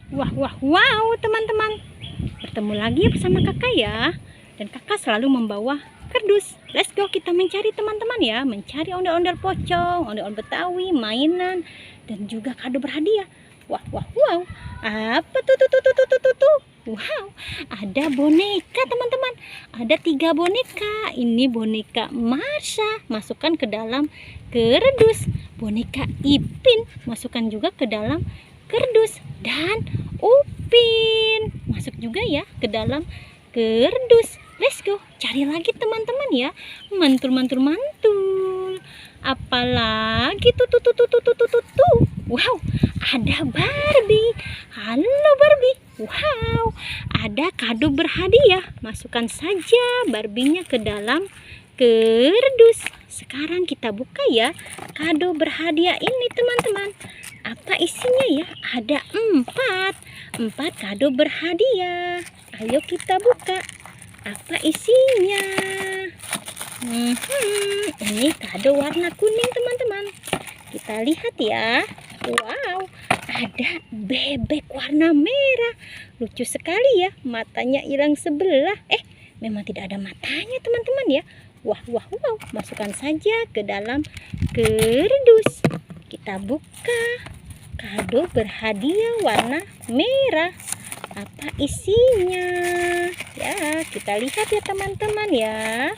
Wah, wah, wow, teman-teman. Bertemu lagi bersama kakak ya. Dan kakak selalu membawa kardus. Let's go, kita mencari teman-teman ya. Mencari ondel-ondel pocong, ondel-ondel Betawi, mainan, dan juga kado berhadiah. Wah, wah, wow. Apa tuh. Wow, ada boneka teman-teman. Ada 3 boneka. Ini boneka Marsha, masukkan ke dalam kardus. Boneka Ipin, masukkan juga ke dalam kardus. Dan Upin masuk juga ya ke dalam kardus. Let's go, cari lagi teman-teman ya. Mantul. Apalagi tuh. Wow, ada Barbie. Halo Barbie. Wow, ada kado berhadiah. Masukkan saja Barbinya ke dalam kardus. Sekarang kita buka ya kado berhadiah ini teman-teman. Apa isinya ya? Ada 4 kado berhadiah. Ayo kita buka. Apa isinya? Ini kado warna kuning teman-teman. Kita lihat ya. Wow, ada bebek warna merah. Lucu sekali ya. Matanya hilang sebelah. Memang tidak ada matanya teman-teman ya. Wow. Masukkan saja ke dalam kardus. Kita buka kado berhadiah warna merah. Apa isinya? Ya, kita lihat ya teman-teman ya.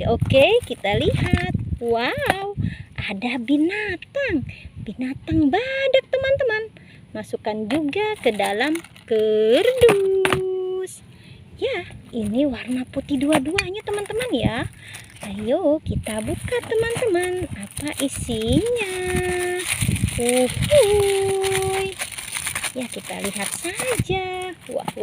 Oke, kita lihat. Wow, ada binatang badak teman-teman. Masukkan juga ke dalam kardus. Ya, ini warna putih dua-duanya teman-teman ya. Ayo kita buka teman-teman. Apa isinya? Ya, kita lihat saja. Wow.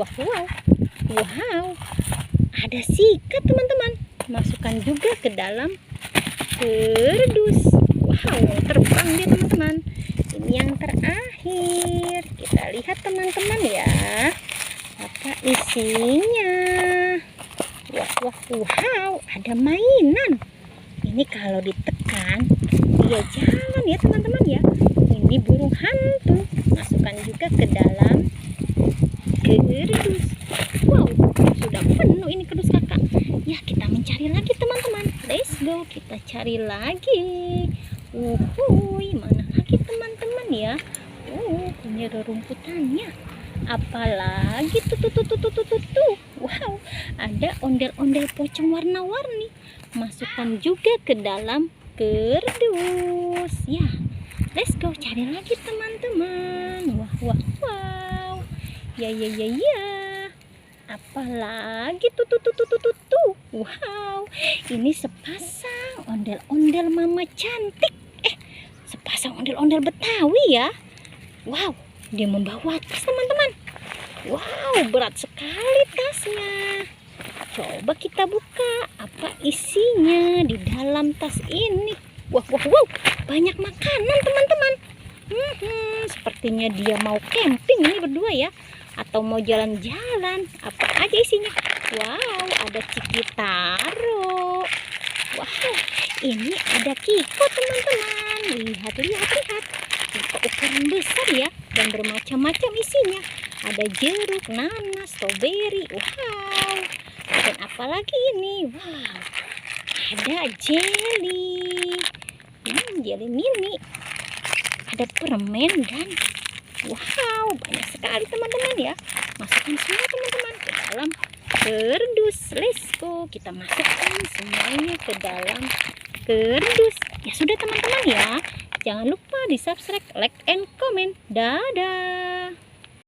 Ada sikat teman-teman. Masukkan juga ke dalam kardus. Wow, terbang dia teman-teman. Ini yang terakhir. Kita lihat teman-teman ya. Apa isinya? Wow, ada mainan. Ini kalau ditekan dia jalan ya teman-teman ya. Ini burung hantu. Masukkan juga ke dalam kardus. Wow, sudah penuh ini kardus kakak. Ya, kita mencari lagi teman-teman. Let's go, kita cari lagi. Mana lagi teman-teman ya? Ini ada rumputannya. Apalagi tuh. Wow, ada ondel-ondel pocong warna-warni. Masukkan juga ke dalam kardus. Ya, let's go, cari lagi teman-teman. Wow. Ya. Apalagi tuh. Wow, ini sepasang ondel-ondel mama cantik. Sepasang ondel-ondel Betawi ya. Wow, dia membawa tas teman-teman. Wow, berat sekali tasnya. Coba kita buka. Apa isinya di dalam tas ini? Wow. Banyak makanan teman-teman. Sepertinya dia mau camping ini berdua ya. Atau mau jalan-jalan. Apa aja isinya? Wow, ada Cikitaro. Wow, ini ada Kiko teman-teman. Lihat. Ukuran besar ya. Dan bermacam-macam isinya. Ada jeruk, nanas, stroberi. Wow. Dan apalagi ini? Wow, ada jelly. Jelly mini. Ada permen dan wow, banyak sekali teman-teman ya. Masukkan semua teman-teman ke dalam kardus. Let's go, kita masukkan semuanya ke dalam kardus. Ya sudah teman-teman ya. Jangan lupa di subscribe, like, and comment. Dadah.